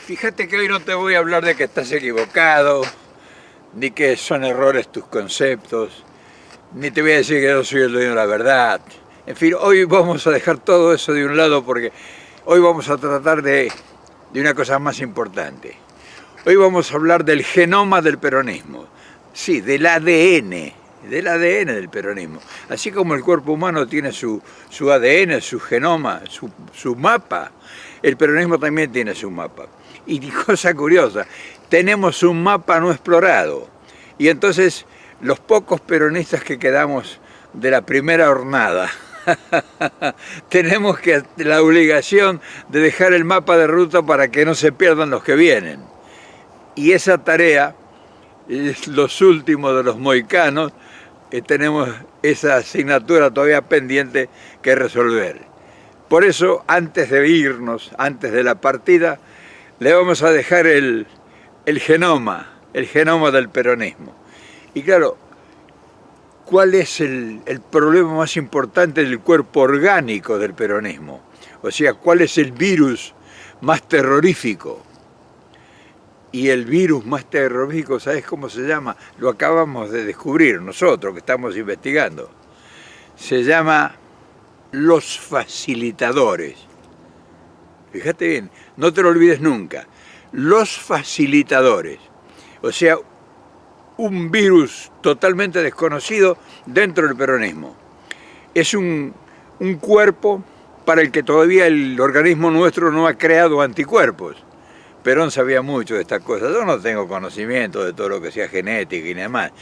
Fíjate que hoy no te voy a hablar de que estás equivocado, ni que son errores tus conceptos, ni te voy a decir que yo soy el dueño de la verdad. En fin, hoy vamos a dejar todo eso de un lado porque hoy vamos a tratar de una cosa más importante. Hoy vamos a hablar del genoma del peronismo, sí, del ADN del peronismo. Así como el cuerpo humano tiene su ADN, su genoma, su mapa, el peronismo también tiene su mapa. Y cosa curiosa, tenemos un mapa no explorado. Y entonces los pocos peronistas que quedamos de la primera hornada, tenemos la obligación de dejar el mapa de ruta para que no se pierdan los que vienen. Y esa tarea, los últimos de los mohicanos, tenemos esa asignatura todavía pendiente que resolver. Por eso, antes de irnos, antes de la partida, le vamos a dejar el genoma del peronismo. Y claro, ¿cuál es el problema más importante del cuerpo orgánico del peronismo? O sea, ¿cuál es el virus más terrorífico? Y el virus más terrorífico, ¿sabes cómo se llama? Lo acabamos de descubrir nosotros, que estamos investigando. Se llama los facilitadores. Fíjate bien, no te lo olvides nunca. Los facilitadores. O sea, un virus totalmente desconocido dentro del peronismo. Es un cuerpo para el que todavía el organismo nuestro no ha creado anticuerpos. Perón sabía mucho de estas cosas. Yo no tengo conocimiento de todo lo que sea genética y demás.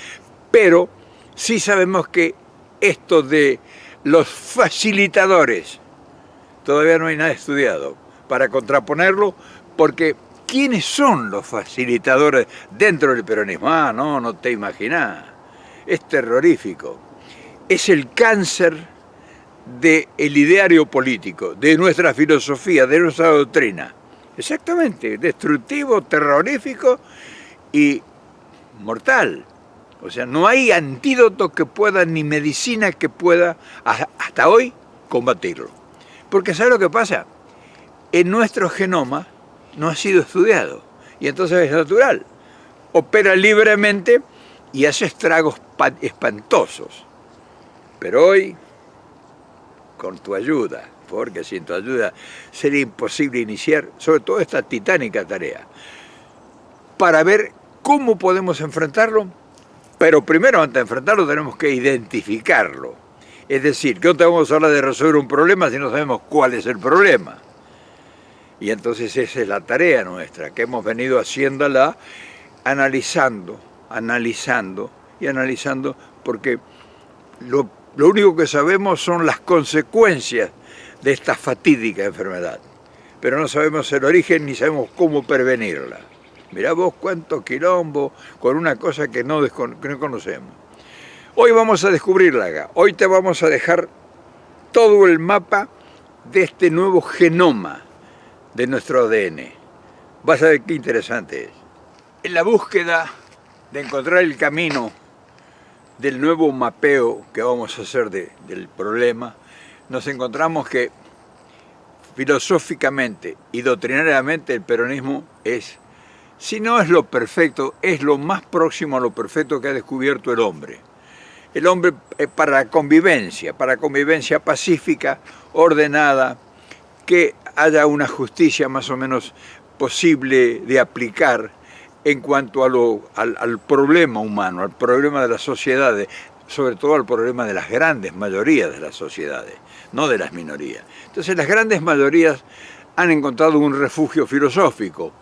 Pero sí sabemos que esto de los facilitadores todavía no hay nada estudiado para contraponerlo, porque ¿quiénes son los facilitadores dentro del peronismo? Ah, no te imaginás. Es terrorífico. Es el cáncer del ideario político, de nuestra filosofía, de nuestra doctrina. Exactamente, destructivo, terrorífico y mortal. O sea, no hay antídoto que pueda, ni medicina que pueda, hasta hoy, combatirlo. Porque ¿sabes lo que pasa? En nuestro genoma no ha sido estudiado. Y entonces es natural. Opera libremente y hace estragos espantosos. Pero hoy, con tu ayuda, porque sin tu ayuda sería imposible iniciar, sobre todo esta titánica tarea, para ver cómo podemos enfrentarlo, pero primero antes de enfrentarlo tenemos que identificarlo. Es decir, que no te vamos a hablar de resolver un problema si no sabemos cuál es el problema. Y entonces esa es la tarea nuestra, que hemos venido haciéndola analizando, porque lo único que sabemos son las consecuencias de esta fatídica enfermedad. Pero no sabemos el origen ni sabemos cómo prevenirla. Mirá vos cuánto quilombo con una cosa que no conocemos. Hoy vamos a descubrirla acá. Hoy te vamos a dejar todo el mapa de este nuevo genoma de nuestro ADN. Vas a ver qué interesante es. En la búsqueda de encontrar el camino del nuevo mapeo que vamos a hacer del problema, nos encontramos que filosóficamente y doctrinariamente el peronismo es, si no es lo perfecto, es lo más próximo a lo perfecto que ha descubierto el hombre. El hombre para convivencia pacífica, ordenada, que haya una justicia más o menos posible de aplicar en cuanto al problema humano, al problema de las sociedades, sobre todo al problema de las grandes mayorías de las sociedades, no de las minorías. Entonces las grandes mayorías han encontrado un refugio filosófico,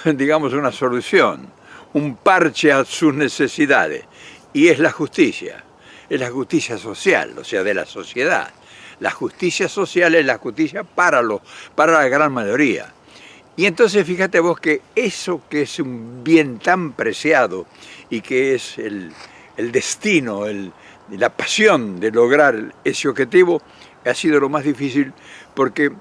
digamos una solución, un parche a sus necesidades, y es la justicia social, o sea, de la sociedad. La justicia social es la justicia para la gran mayoría. Y entonces fíjate vos que eso que es un bien tan preciado y que es el destino, la pasión de lograr ese objetivo, ha sido lo más difícil porque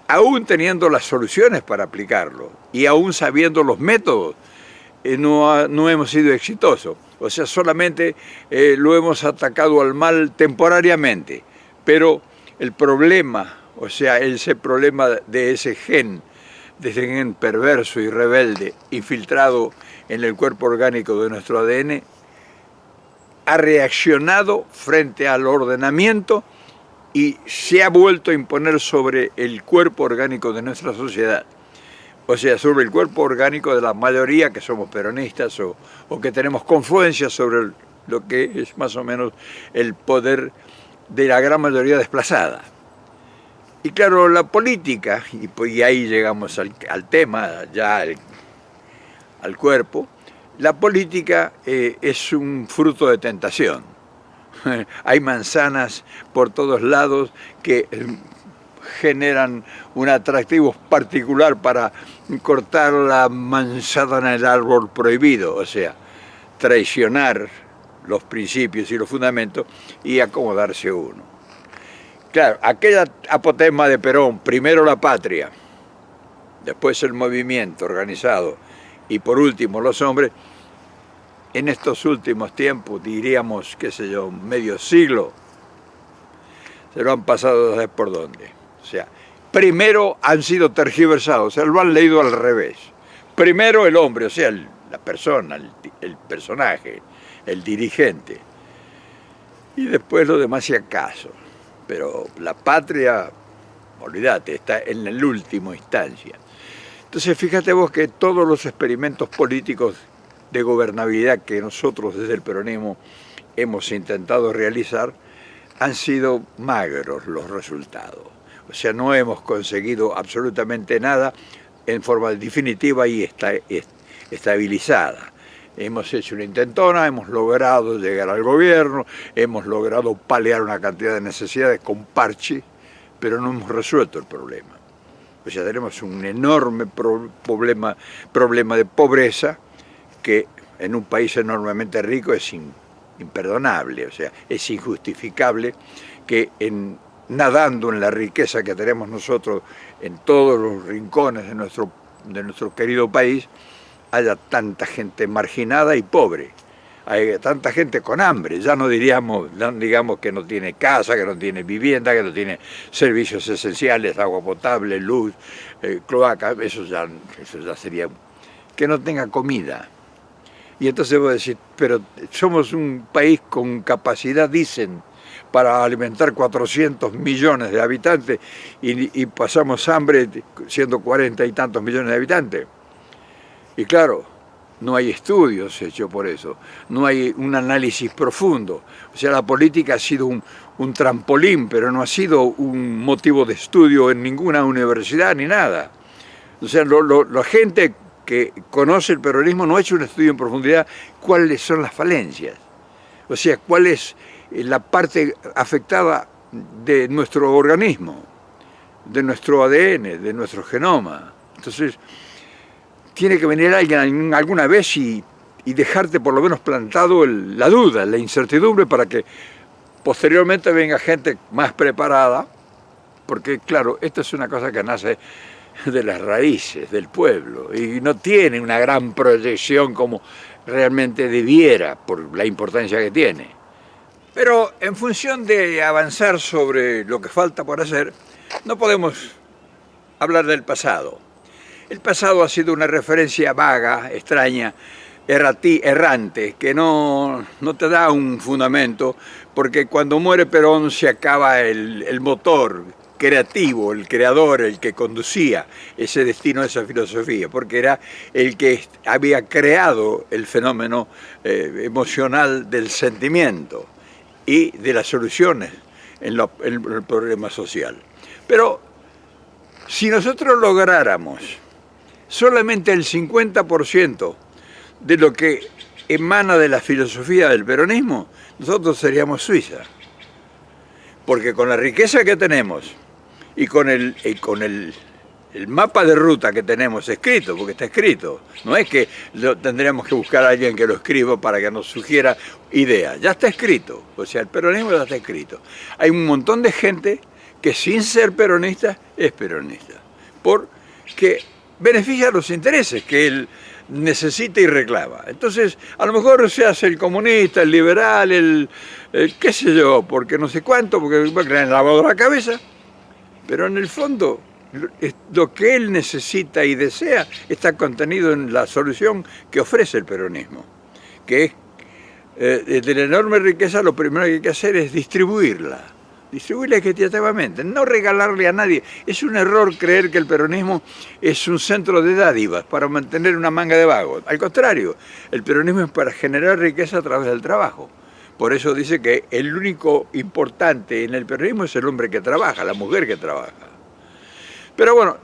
aún teniendo las soluciones para aplicarlo y aún sabiendo los métodos, no hemos sido exitosos. O sea, solamente lo hemos atacado al mal temporariamente, pero el problema, o sea, ese problema de ese gen desde gen perverso y rebelde infiltrado en el cuerpo orgánico de nuestro ADN, ha reaccionado frente al ordenamiento y se ha vuelto a imponer sobre el cuerpo orgánico de nuestra sociedad. O sea, sobre el cuerpo orgánico de la mayoría que somos peronistas o que tenemos confluencia sobre lo que es más o menos el poder de la gran mayoría desplazada. Y claro, la política, y ahí llegamos al tema, ya al cuerpo, la política es un fruto de tentación. Hay manzanas por todos lados que generan un atractivo particular para cortar la manzana en el árbol prohibido, o sea, traicionar los principios y los fundamentos y acomodarse uno. Claro, aquella apotema de Perón, primero la patria, después el movimiento organizado y por último los hombres, en estos últimos tiempos, diríamos, qué sé yo, medio siglo, se lo han pasado ¿sabes por dónde? O sea, primero han sido tergiversados, o sea, lo han leído al revés. Primero el hombre, o sea, la persona, el personaje, el dirigente. Y después lo demás si acaso. Pero la patria, olvídate, está en la última instancia. Entonces fíjate vos que todos los experimentos políticos de gobernabilidad que nosotros desde el peronismo hemos intentado realizar han sido magros los resultados. O sea, no hemos conseguido absolutamente nada en forma definitiva y estabilizada. Hemos hecho una intentona, hemos logrado llegar al gobierno, hemos logrado paliar una cantidad de necesidades con parche, pero no hemos resuelto el problema. O sea, tenemos un enorme problema de pobreza que en un país enormemente rico es imperdonable, o sea, es injustificable que nadando en la riqueza que tenemos nosotros en todos los rincones de nuestro querido país, haya tanta gente marginada y pobre, hay tanta gente con hambre, ya no digamos que no tiene casa, que no tiene vivienda, que no tiene servicios esenciales, agua potable, luz, cloaca, eso ya sería, que no tenga comida. Y entonces vos decís, pero somos un país con capacidad, dicen, para alimentar 400 millones de habitantes y pasamos hambre siendo 40 y tantos millones de habitantes. Y claro, no hay estudios hechos por eso, no hay un análisis profundo. O sea, la política ha sido un trampolín, pero no ha sido un motivo de estudio en ninguna universidad ni nada. O sea, la gente que conoce el peronismo no ha hecho un estudio en profundidad cuáles son las falencias. O sea, cuál es la parte afectada de nuestro organismo, de nuestro ADN, de nuestro genoma. Entonces, tiene que venir alguien alguna vez y dejarte por lo menos plantado la duda, la incertidumbre, para que posteriormente venga gente más preparada, porque claro, esto es una cosa que nace de las raíces del pueblo y no tiene una gran proyección como realmente debiera por la importancia que tiene. Pero en función de avanzar sobre lo que falta por hacer, no podemos hablar del pasado. El pasado ha sido una referencia vaga, extraña, errante, que no te da un fundamento, porque cuando muere Perón se acaba el motor creativo, el creador, el que conducía ese destino, esa filosofía, porque era el que había creado el fenómeno emocional del sentimiento y de las soluciones en el problema social. Pero si nosotros lográramos solamente el 50% de lo que emana de la filosofía del peronismo, nosotros seríamos Suiza. Porque con la riqueza que tenemos y con el mapa de ruta que tenemos escrito, porque está escrito, no es que tendríamos que buscar a alguien que lo escriba para que nos sugiera ideas, ya está escrito, o sea, el peronismo ya está escrito. Hay un montón de gente que sin ser peronista es peronista, porque beneficia los intereses que él necesita y reclama. Entonces, a lo mejor se hace el comunista, el liberal, el qué sé yo, porque no sé cuánto, porque va a crear lavado la cabeza, pero en el fondo lo que él necesita y desea está contenido en la solución que ofrece el peronismo, que es, de la enorme riqueza, lo primero que hay que hacer es distribuirla equitativamente, no regalarle a nadie. Es un error creer que el peronismo es un centro de dádivas para mantener una manga de vagos. Al contrario, el peronismo es para generar riqueza a través del trabajo. Por eso dice que el único importante en el peronismo es el hombre que trabaja, la mujer que trabaja. Pero bueno,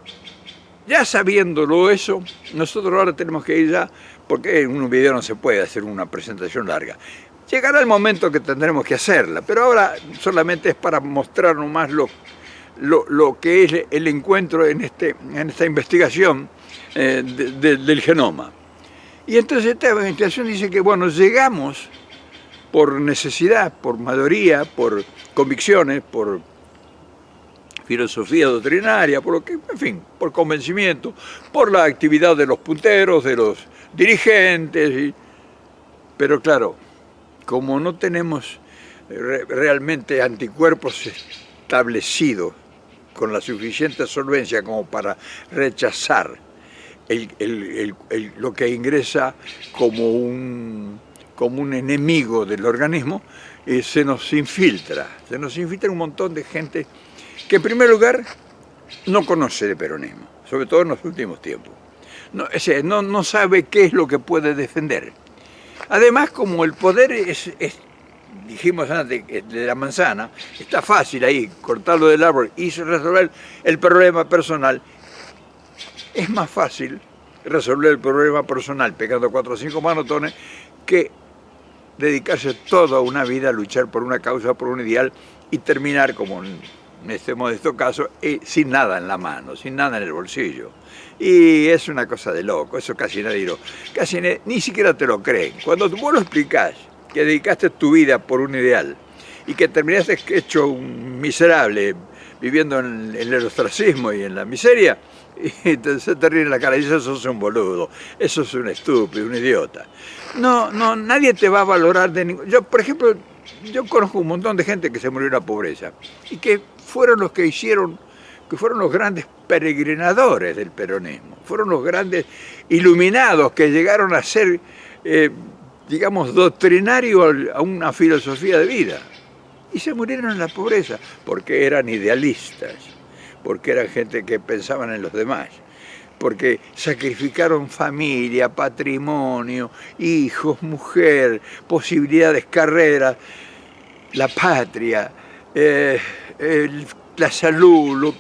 ya sabiéndolo eso, nosotros ahora tenemos que ir ya, porque en un video no se puede hacer una presentación larga. Llegará el momento que tendremos que hacerla, pero ahora solamente es para mostrar nomás lo que es el encuentro en esta investigación del genoma. Y entonces esta investigación dice que, bueno, llegamos por necesidad, por mayoría, por convicciones, por filosofía doctrinaria, por lo que, en fin, por convencimiento, por la actividad de los punteros, de los dirigentes, pero claro, como no tenemos realmente anticuerpos establecidos con la suficiente solvencia como para rechazar lo que ingresa como un enemigo del organismo, se nos infiltra un montón de gente que en primer lugar no conoce de peronismo, sobre todo en los últimos tiempos. No sabe qué es lo que puede defender. Además, como el poder dijimos antes, de la manzana, está fácil ahí, cortarlo del árbol y resolver el problema personal, es más fácil resolver el problema personal pegando 4 o 5 manotones que dedicarse toda una vida a luchar por una causa, por un ideal y terminar, como en este modesto caso, sin nada en la mano, sin nada en el bolsillo. Y es una cosa de loco, eso casi nadie ni siquiera te lo creen. Cuando vos lo explicás, que dedicaste tu vida por un ideal y que terminaste hecho un miserable viviendo en el ostracismo y en la miseria, y entonces te ríen la cara y dices, eso es un boludo, eso es un estúpido, un idiota. No, nadie te va a valorar de ningún... Yo, por ejemplo, yo conozco un montón de gente que se murió en la pobreza y que fueron los que fueron los grandes peregrinadores del peronismo, fueron los grandes iluminados que llegaron a ser, digamos, doctrinarios a una filosofía de vida. Y se murieron en la pobreza porque eran idealistas, porque eran gente que pensaban en los demás, porque sacrificaron familia, patrimonio, hijos, mujer, posibilidades, carreras, la patria, la salud,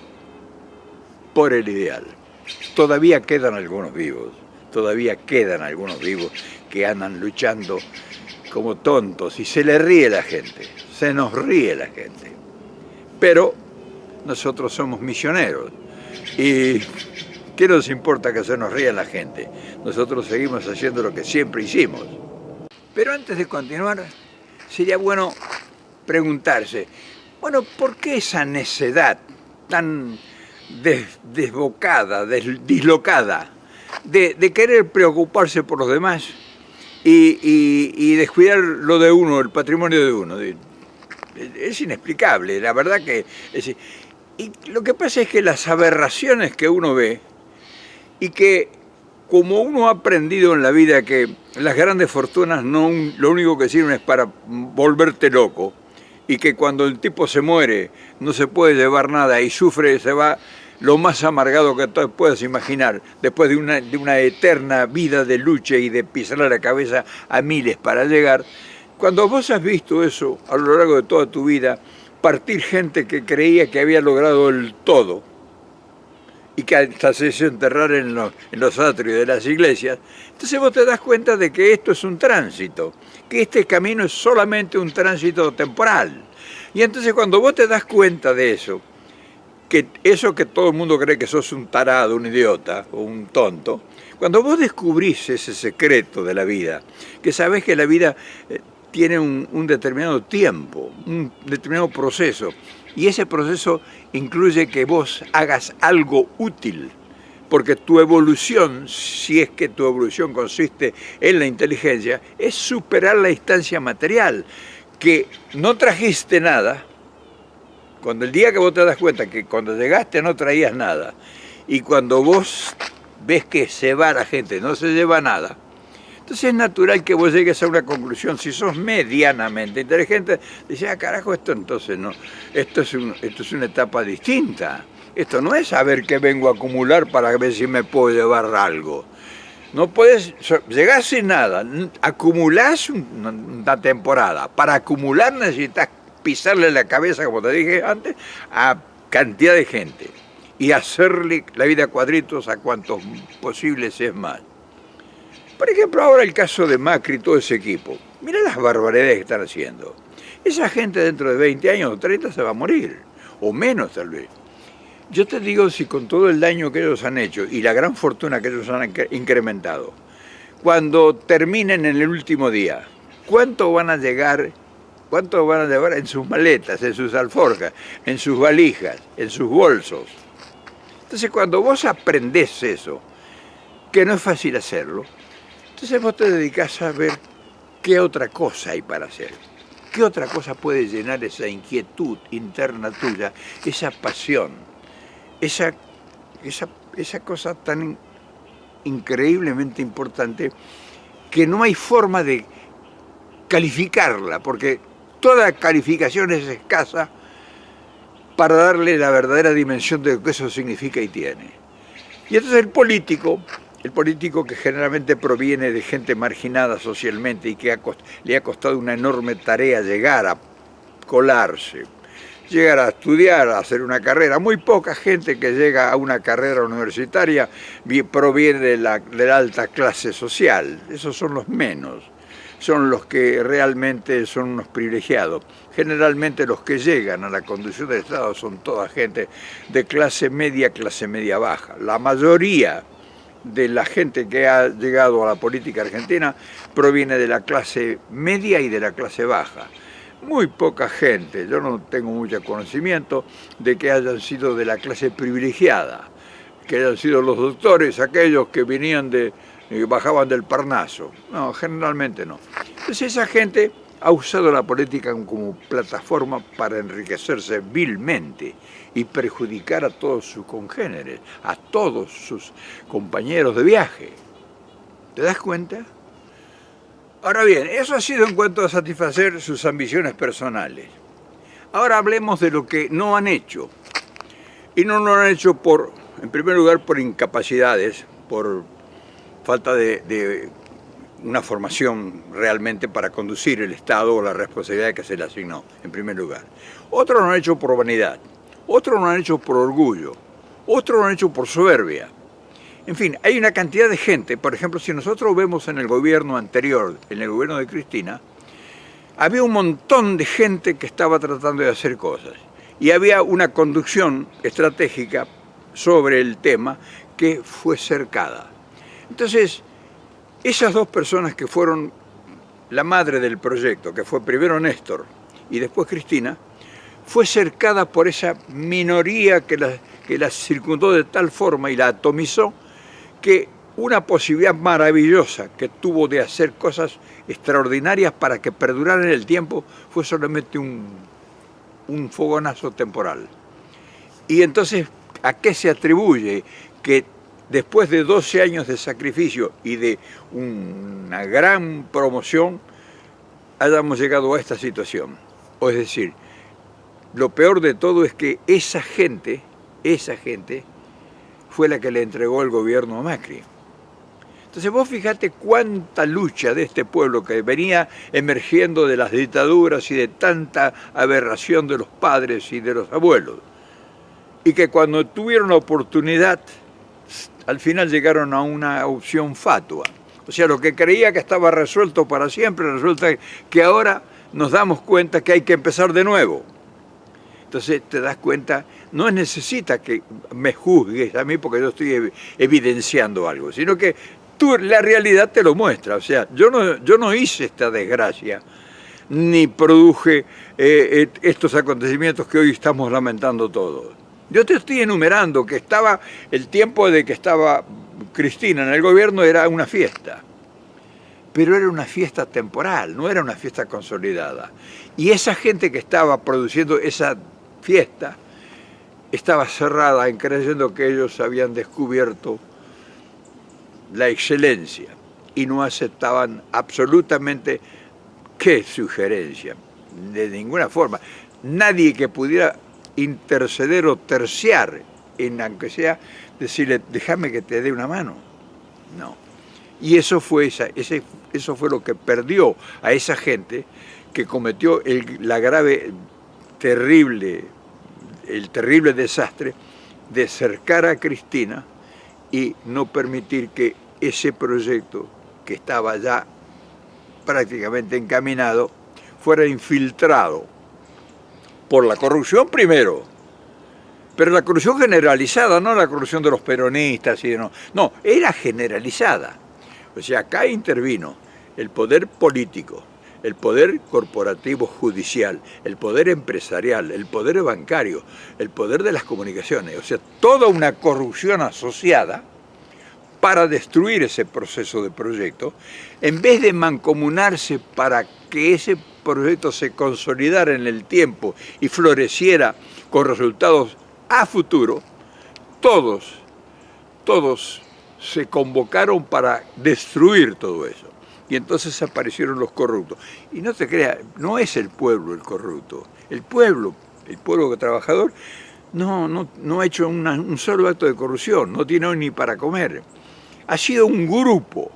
por el ideal. Todavía quedan algunos vivos que andan luchando como tontos y se le ríe la gente, se nos ríe la gente. Pero nosotros somos misioneros y ¿qué nos importa que se nos ría la gente? Nosotros seguimos haciendo lo que siempre hicimos. Pero antes de continuar, sería bueno preguntarse, bueno, ¿por qué esa necedad tan desbocada, dislocada, de querer preocuparse por los demás y descuidar lo de uno, el patrimonio de uno? Es inexplicable, la verdad que... Y lo que pasa es que las aberraciones que uno ve, y que como uno ha aprendido en la vida que las grandes fortunas lo único que sirven es para volverte loco, y que cuando el tipo se muere no se puede llevar nada y sufre, se va lo más amargado que tú puedas imaginar, después de una eterna vida de lucha y de pisar la cabeza a miles para llegar. Cuando vos has visto eso a lo largo de toda tu vida, partir gente que creía que había logrado el todo y que hasta se hizo enterrar en los atrios de las iglesias, entonces vos te das cuenta de que esto es un tránsito, que este camino es solamente un tránsito temporal. Y entonces cuando vos te das cuenta de eso que todo el mundo cree que sos un tarado, un idiota o un tonto, cuando vos descubrís ese secreto de la vida, que sabés que la vida tiene un determinado tiempo, un determinado proceso, y ese proceso incluye que vos hagas algo útil, porque tu evolución, si es que tu evolución consiste en la inteligencia, es superar la instancia material, que no trajiste nada, Cuando el día que vos te das cuenta que cuando llegaste no traías nada, y cuando vos ves que se va la gente, no se lleva nada, entonces es natural que vos llegues a una conclusión. Si sos medianamente inteligente, dices, ah, carajo, esto entonces no, esto es una etapa distinta. Esto no es saber qué vengo a acumular para ver si me puedo llevar algo. No puedes, llegás sin nada, acumulás una temporada. Para acumular necesitas pisarle la cabeza, como te dije antes, a cantidad de gente y hacerle la vida a cuadritos a cuantos posibles es más. Por ejemplo, ahora el caso de Macri y todo ese equipo. Mira las barbaridades que están haciendo. Esa gente dentro de 20 años o 30 se va a morir, o menos tal vez. Yo te digo, si con todo el daño que ellos han hecho y la gran fortuna que ellos han incrementado, cuando terminen en el último día, ¿cuánto van a llegar? ¿Cuánto van a llevar en sus maletas, en sus alforjas, en sus valijas, en sus bolsos? Entonces, cuando vos aprendés eso, que no es fácil hacerlo, entonces vos te dedicás a ver qué otra cosa hay para hacer. ¿Qué otra cosa puede llenar esa inquietud interna tuya, esa pasión, esa cosa tan increíblemente importante que no hay forma de calificarla, porque toda calificación es escasa para darle la verdadera dimensión de lo que eso significa y tiene. Y entonces el político que generalmente proviene de gente marginada socialmente y que le ha costado una enorme tarea llegar a colarse, llegar a estudiar, a hacer una carrera. Muy poca gente que llega a una carrera universitaria proviene de la alta clase social. Esos son los menos, son los que realmente son unos privilegiados. Generalmente los que llegan a la conducción del Estado son toda gente de clase media baja. La mayoría de la gente que ha llegado a la política argentina proviene de la clase media y de la clase baja. Muy poca gente, yo no tengo mucho conocimiento de que hayan sido de la clase privilegiada, que hayan sido los doctores, aquellos que venían bajaban del Parnaso. No, generalmente no. Entonces esa gente ha usado la política como plataforma para enriquecerse vilmente y perjudicar a todos sus congéneres, a todos sus compañeros de viaje. ¿Te das cuenta? Ahora bien, eso ha sido en cuanto a satisfacer sus ambiciones personales. Ahora hablemos de lo que no han hecho. Y no lo han hecho en primer lugar, por incapacidades, por falta de una formación realmente para conducir el Estado o la responsabilidad que se le asignó, en primer lugar. Otros lo han hecho por vanidad, otros lo han hecho por orgullo, otros lo han hecho por soberbia. En fin, hay una cantidad de gente. Por ejemplo, si nosotros vemos en el gobierno anterior, en el gobierno de Cristina, había un montón de gente que estaba tratando de hacer cosas. Y había una conducción estratégica sobre el tema que fue cercada. Entonces, esas dos personas que fueron la madre del proyecto, que fue primero Néstor y después Cristina, fue cercada por esa minoría que la circundó de tal forma y la atomizó, que una posibilidad maravillosa que tuvo de hacer cosas extraordinarias para que perduraran en el tiempo fue solamente un fogonazo temporal. Y entonces, ¿a qué se atribuye que después de 12 años de sacrificio y de una gran promoción hayamos llegado a esta situación? O es decir, lo peor de todo es que esa gente fue la que le entregó el gobierno a Macri. Entonces vos fíjate cuánta lucha de este pueblo que venía emergiendo de las dictaduras y de tanta aberración de los padres y de los abuelos, y que cuando tuvieron la oportunidad, al final llegaron a una opción fatua. O sea, lo que creía que estaba resuelto para siempre, resulta que ahora nos damos cuenta que hay que empezar de nuevo. Entonces te das cuenta, no necesita que me juzgues a mí porque yo estoy evidenciando algo, sino que la realidad te lo muestra. O sea, yo no hice esta desgracia, ni produje estos acontecimientos que hoy estamos lamentando todos. Yo te estoy enumerando que el tiempo de que estaba Cristina en el gobierno era una fiesta. Pero era una fiesta temporal, no era una fiesta consolidada. Y esa gente que estaba produciendo esa fiesta estaba cerrada en creyendo que ellos habían descubierto la excelencia y no aceptaban absolutamente qué sugerencia, de ninguna forma. Nadie que pudiera interceder o terciar, aunque sea decirle, déjame que te dé una mano. No. Y eso fue, eso fue lo que perdió a esa gente que cometió el terrible desastre de cercar a Cristina y no permitir que ese proyecto, que estaba ya prácticamente encaminado, fuera infiltrado por la corrupción primero, pero la corrupción generalizada, no la corrupción de los peronistas, no, era generalizada. O sea, acá intervino el poder político, el poder corporativo judicial, el poder empresarial, el poder bancario, el poder de las comunicaciones, o sea, toda una corrupción asociada para destruir ese proceso de proyecto, en vez de mancomunarse para que ese proyecto se consolidara en el tiempo y floreciera con resultados a futuro, todos se convocaron para destruir todo eso. Y entonces aparecieron los corruptos. Y no te creas, no es el pueblo el corrupto. El pueblo trabajador no ha hecho un solo acto de corrupción, no tiene hoy ni para comer. Ha sido un grupo,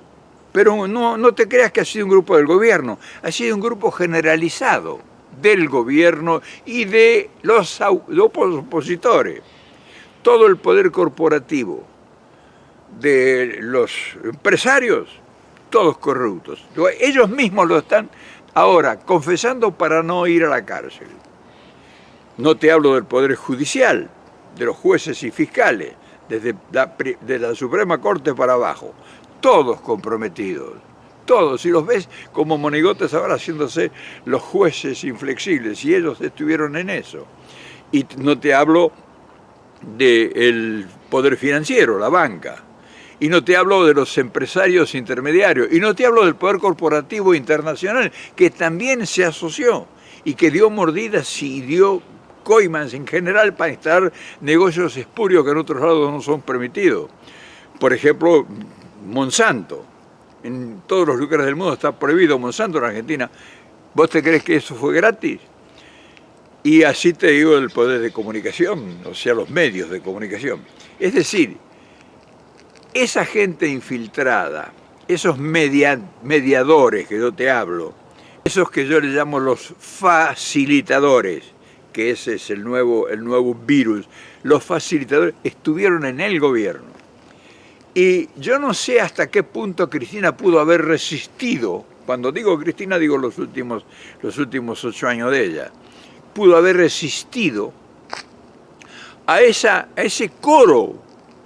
pero no te creas que ha sido un grupo del gobierno, ha sido un grupo generalizado del gobierno y de los opositores. Todo el poder corporativo de los empresarios, todos corruptos. Ellos mismos lo están ahora confesando para no ir a la cárcel. No te hablo del poder judicial, de los jueces y fiscales, desde la Suprema Corte para abajo, todos comprometidos, todos, y los ves como monigotes ahora haciéndose los jueces inflexibles, y ellos estuvieron en eso. Y no te hablo del poder financiero, la banca, y no te hablo de los empresarios intermediarios, y no te hablo del poder corporativo internacional, que también se asoció, y que dio mordidas y dio coimas en general para instalar negocios espurios que en otros lados no son permitidos. Por ejemplo, Monsanto. En todos los lugares del mundo está prohibido Monsanto en Argentina. ¿Vos te crees que eso fue gratis? Y así te digo el poder de comunicación, o sea, los medios de comunicación. Es decir, esa gente infiltrada, esos mediadores que yo te hablo, esos que yo les llamo los facilitadores, que ese es el nuevo virus, los facilitadores estuvieron en el gobierno. Y yo no sé hasta qué punto Cristina pudo haber resistido, cuando digo Cristina digo los últimos 8 años de ella, pudo haber resistido a ese coro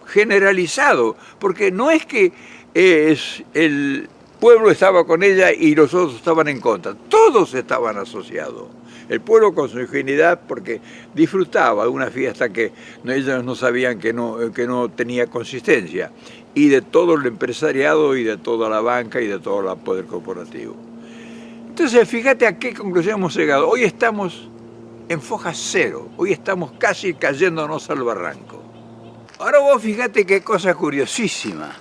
generalizado, porque no es que el pueblo estaba con ella y los otros estaban en contra, todos estaban asociados. El pueblo con su ingenuidad, porque disfrutaba de una fiesta que ellos no sabían que no tenía consistencia, y de todo el empresariado y de toda la banca y de todo el poder corporativo. Entonces, fíjate a qué conclusión hemos llegado. Hoy estamos en foja cero, hoy estamos casi cayéndonos al barranco. Ahora vos fíjate qué cosa curiosísima.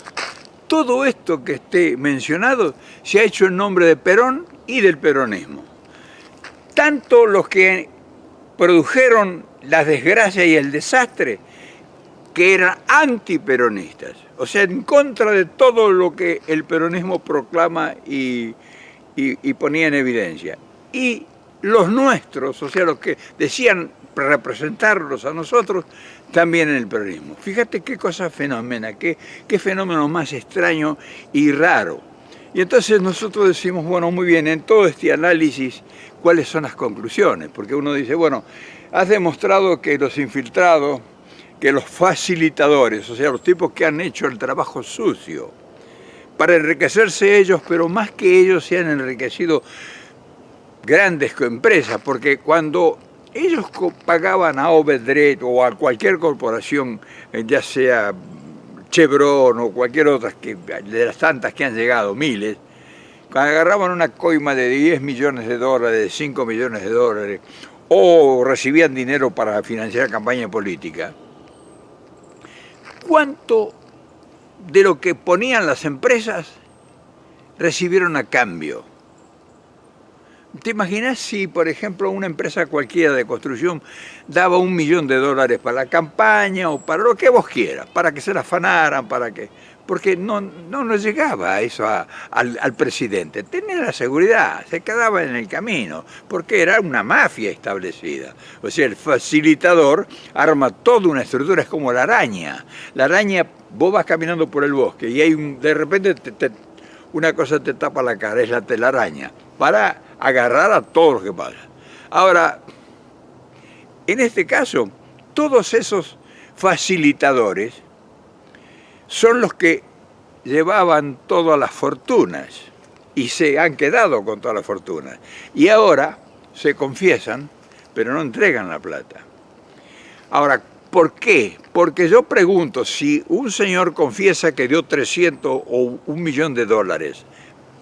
Todo esto que esté mencionado se ha hecho en nombre de Perón y del peronismo. Tanto los que produjeron la desgracia y el desastre, que eran antiperonistas, o sea, en contra de todo lo que el peronismo proclama y ponía en evidencia. Y los nuestros, o sea, los que decían representarlos a nosotros, también en el peronismo. Fíjate qué cosa fenómena, qué fenómeno más extraño y raro. Y entonces nosotros decimos, bueno, muy bien, en todo este análisis, ¿cuáles son las conclusiones? Porque uno dice, bueno, has demostrado que los infiltrados, que los facilitadores, o sea, los tipos que han hecho el trabajo sucio, para enriquecerse ellos, pero más que ellos se han enriquecido grandes empresas, porque cuando ellos pagaban a Obedret o a cualquier corporación, ya sea Chevron o cualquier otra, de las tantas que han llegado, miles, cuando agarraban una coima de 10 millones de dólares, de 5 millones de dólares, o recibían dinero para financiar campaña política, ¿cuánto de lo que ponían las empresas recibieron a cambio? ¿Te imaginas si, por ejemplo, una empresa cualquiera de construcción daba $1 millón para la campaña o para lo que vos quieras, para que se la afanaran, para que... Porque no nos llegaba eso al presidente. Tenía la seguridad, se quedaba en el camino, porque era una mafia establecida. O sea, el facilitador arma toda una estructura, es como la araña. La araña, vos vas caminando por el bosque y de repente una cosa te tapa la cara, es la telaraña, para agarrar a todos los que pasan. Ahora, en este caso, todos esos facilitadores son los que llevaban todas las fortunas y se han quedado con todas las fortunas. Y ahora se confiesan, pero no entregan la plata. Ahora, ¿por qué? Porque yo pregunto, si un señor confiesa que dio 300 o $1 millón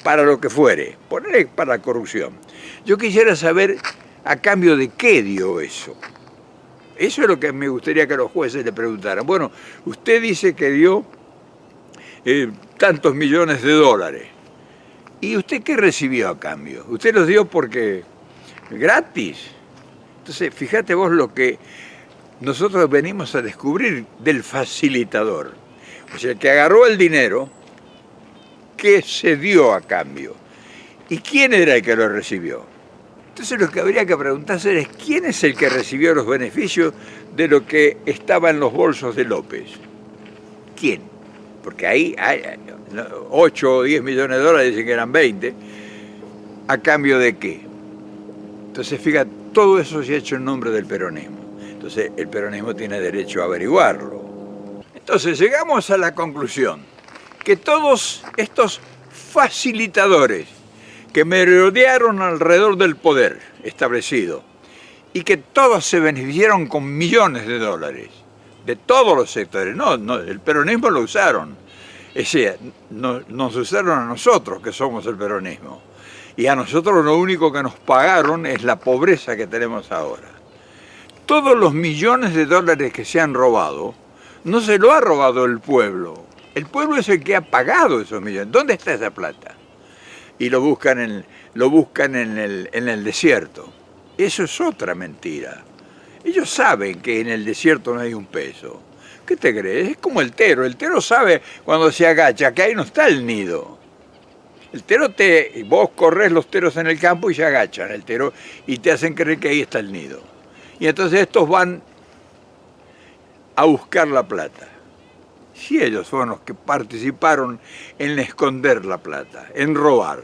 para lo que fuere, ponerle para la corrupción, yo quisiera saber a cambio de qué dio eso. Eso es lo que me gustaría que los jueces le preguntaran. Bueno, usted dice que dio tantos millones de dólares. ¿Y usted qué recibió a cambio? ¿Usted los dio porque gratis? Entonces, fíjate vos lo que nosotros venimos a descubrir del facilitador. O sea, el que agarró el dinero, ¿qué se dio a cambio? ¿Y quién era el que lo recibió? Entonces lo que habría que preguntarse es ¿quién es el que recibió los beneficios de lo que estaba en los bolsos de López? ¿Quién? Porque ahí hay 8 o 10 millones de dólares, dicen que eran 20, ¿a cambio de qué? Entonces, fíjate, todo eso se ha hecho en nombre del peronismo. Entonces, el peronismo tiene derecho a averiguarlo. Entonces, llegamos a la conclusión que todos estos facilitadores que merodearon alrededor del poder establecido y que todos se beneficiaron con millones de dólares, de todos los sectores. No, el peronismo lo usaron. Es decir, nos usaron a nosotros, que somos el peronismo. Y a nosotros lo único que nos pagaron es la pobreza que tenemos ahora. Todos los millones de dólares que se han robado, no se lo ha robado el pueblo. El pueblo es el que ha pagado esos millones. ¿Dónde está esa plata? Y lo buscan en el desierto. Eso es otra mentira. Ellos saben que en el desierto no hay un peso. ¿Qué te crees? Es como el tero. El tero sabe cuando se agacha que ahí no está el nido. El tero vos corres los teros en el campo y se agachan el tero y te hacen creer que ahí está el nido. Y entonces estos van a buscar la plata. Si ellos fueron los que participaron en esconder la plata, en robar.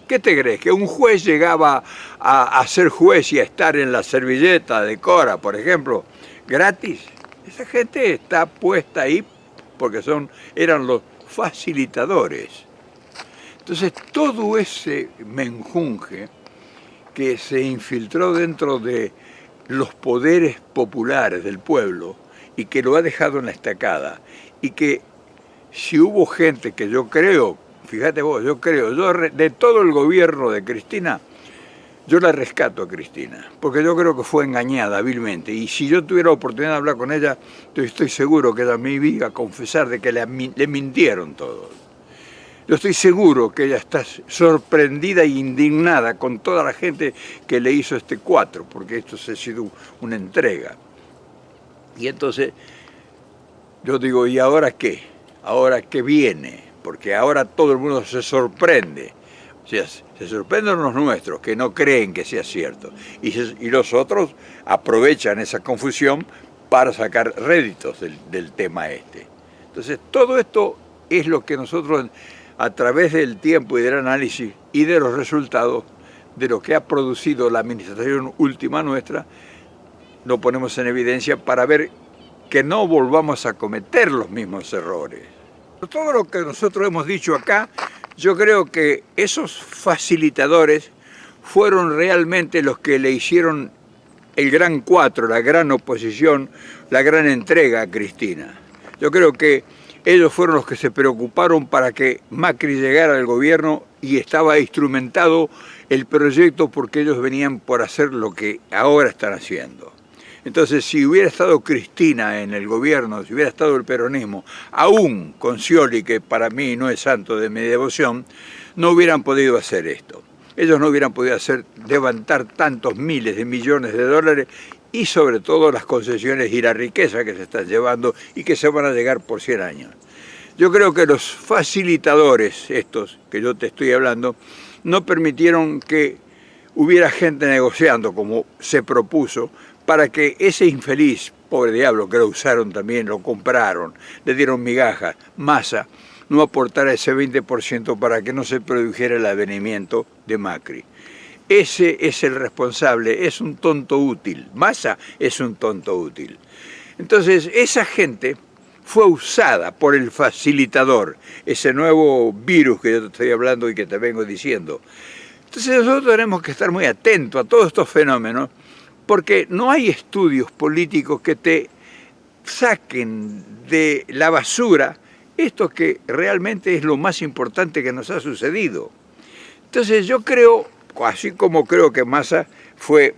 ¿Qué te crees? ¿Que un juez llegaba a ser juez y a estar en la servilleta de Cora, por ejemplo, gratis? Esa gente está puesta ahí porque eran los facilitadores. Entonces, todo ese menjunje que se infiltró dentro de los poderes populares del pueblo y que lo ha dejado en la estacada, y que si hubo gente que yo creo, fíjate vos, yo de todo el gobierno de Cristina, yo la rescato a Cristina, porque yo creo que fue engañada hábilmente, y si yo tuviera oportunidad de hablar con ella, estoy seguro que ella me iba a confesar de que le mintieron todos. Yo estoy seguro que ella está sorprendida e indignada con toda la gente que le hizo este 4, porque esto ha sido una entrega. Y entonces yo digo, ¿y ahora qué? ¿Ahora qué viene? Porque ahora todo el mundo se sorprende. O sea, se sorprenden los nuestros, que no creen que sea cierto. Y los otros aprovechan esa confusión para sacar réditos del tema este. Entonces, todo esto es lo que nosotros, a través del tiempo y del análisis y de los resultados de lo que ha producido la administración última nuestra, lo ponemos en evidencia para ver que no volvamos a cometer los mismos errores. Todo lo que nosotros hemos dicho acá, yo creo que esos facilitadores fueron realmente los que le hicieron el gran 4, la gran oposición, la gran entrega a Cristina. Yo creo que ellos fueron los que se preocuparon para que Macri llegara al gobierno y estaba instrumentado el proyecto porque ellos venían por hacer lo que ahora están haciendo. Entonces, si hubiera estado Cristina en el gobierno, si hubiera estado el peronismo, aún con Scioli, que para mí no es santo de mi devoción, no hubieran podido hacer esto. Ellos no hubieran podido levantar tantos miles de millones de dólares y sobre todo las concesiones y la riqueza que se están llevando y que se van a llegar por 100 años. Yo creo que los facilitadores, estos que yo te estoy hablando, no permitieron que hubiera gente negociando como se propuso, para que ese infeliz, pobre diablo, que lo usaron también, lo compraron, le dieron migajas, Massa, no aportara ese 20% para que no se produjera el advenimiento de Macri. Ese es el responsable, es un tonto útil. Massa es un tonto útil. Entonces, esa gente fue usada por el facilitador, ese nuevo virus que yo te estoy hablando y que te vengo diciendo. Entonces, nosotros tenemos que estar muy atentos a todos estos fenómenos, porque no hay estudios políticos que te saquen de la basura esto que realmente es lo más importante que nos ha sucedido. Entonces yo creo, así como creo que Massa fue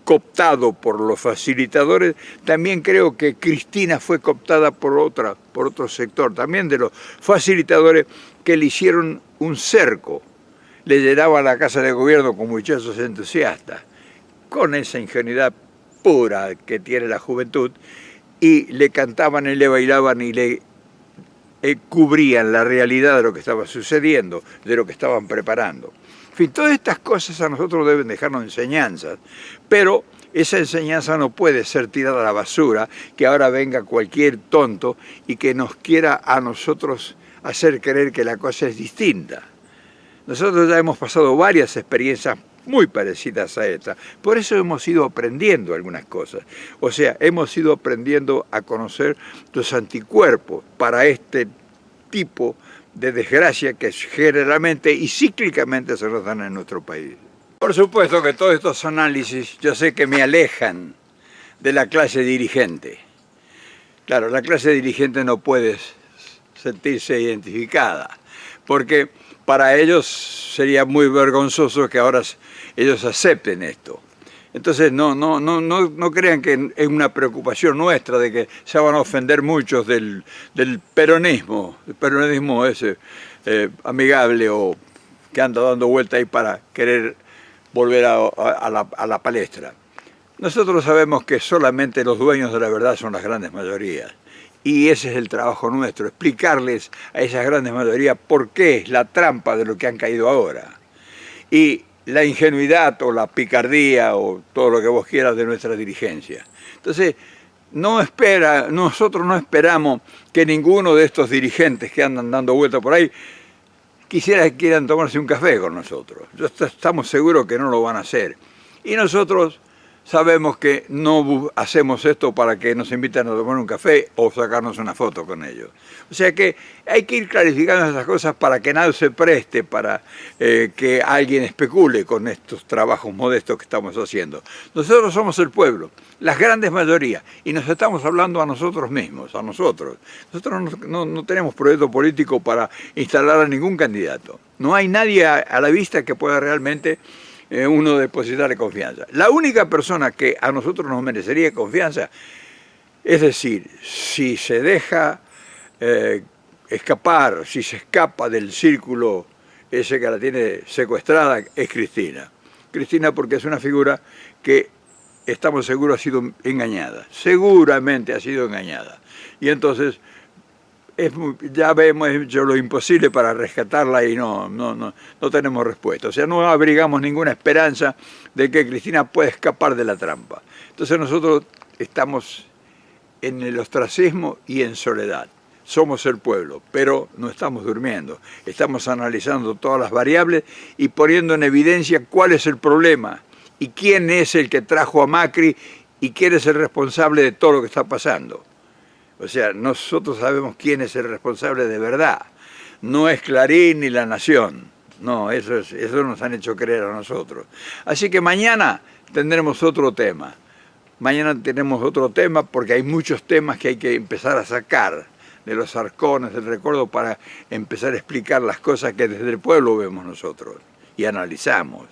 cooptado por los facilitadores, también creo que Cristina fue cooptada por otro sector, también de los facilitadores que le hicieron un cerco. Le llenaban la casa de gobierno con muchachos entusiastas, con esa ingenuidad pura que tiene la juventud, y le cantaban y le bailaban y le cubrían la realidad de lo que estaba sucediendo, de lo que estaban preparando. En fin, todas estas cosas a nosotros deben dejarnos enseñanzas, pero esa enseñanza no puede ser tirada a la basura, que ahora venga cualquier tonto y que nos quiera a nosotros hacer creer que la cosa es distinta. Nosotros ya hemos pasado varias experiencias muy parecidas a esta, por eso hemos ido aprendiendo algunas cosas. O sea, hemos ido aprendiendo a conocer los anticuerpos para este tipo de desgracia que generalmente y cíclicamente se nos dan en nuestro país. Por supuesto que todos estos análisis yo sé que me alejan de la clase dirigente. Claro, la clase dirigente no puede sentirse identificada, porque para ellos sería muy vergonzoso que ahora ellos acepten esto. Entonces no crean que es una preocupación nuestra de que se van a ofender muchos del peronismo, el peronismo ese amigable o que anda dando vuelta ahí para querer volver a la palestra. Nosotros sabemos que solamente los dueños de la verdad son las grandes mayorías. Y ese es el trabajo nuestro, explicarles a esas grandes mayorías por qué es la trampa de lo que han caído ahora. Y la ingenuidad o la picardía o todo lo que vos quieras de nuestra dirigencia. Entonces, nosotros no esperamos que ninguno de estos dirigentes que andan dando vueltas por ahí quieran tomarse un café con nosotros. Estamos seguros que no lo van a hacer. Y nosotros sabemos que no hacemos esto para que nos inviten a tomar un café o sacarnos una foto con ellos. O sea que hay que ir clarificando esas cosas para que nada se preste para que alguien especule con estos trabajos modestos que estamos haciendo. Nosotros somos el pueblo, las grandes mayorías, y nos estamos hablando a nosotros mismos, a nosotros. Nosotros no tenemos proyecto político para instalar a ningún candidato. No hay nadie a la vista que pueda realmente uno depositarle confianza. La única persona que a nosotros nos merecería confianza, es decir, si se deja escapar, si se escapa del círculo ese que la tiene secuestrada, es Cristina. Cristina porque es una figura que estamos seguros ha sido engañada, seguramente ha sido engañada. Y entonces ya hemos hecho lo imposible para rescatarla y no tenemos respuesta. O sea, no abrigamos ninguna esperanza de que Cristina pueda escapar de la trampa. Entonces nosotros estamos en el ostracismo y en soledad. Somos el pueblo, pero no estamos durmiendo. Estamos analizando todas las variables y poniendo en evidencia cuál es el problema y quién es el que trajo a Macri y quién es el responsable de todo lo que está pasando. O sea, nosotros sabemos quién es el responsable de verdad. No es Clarín ni La Nación. No, eso nos han hecho creer a nosotros. Así que mañana tendremos otro tema. Mañana tenemos otro tema porque hay muchos temas que hay que empezar a sacar de los arcones, del recuerdo, para empezar a explicar las cosas que desde el pueblo vemos nosotros y analizamos.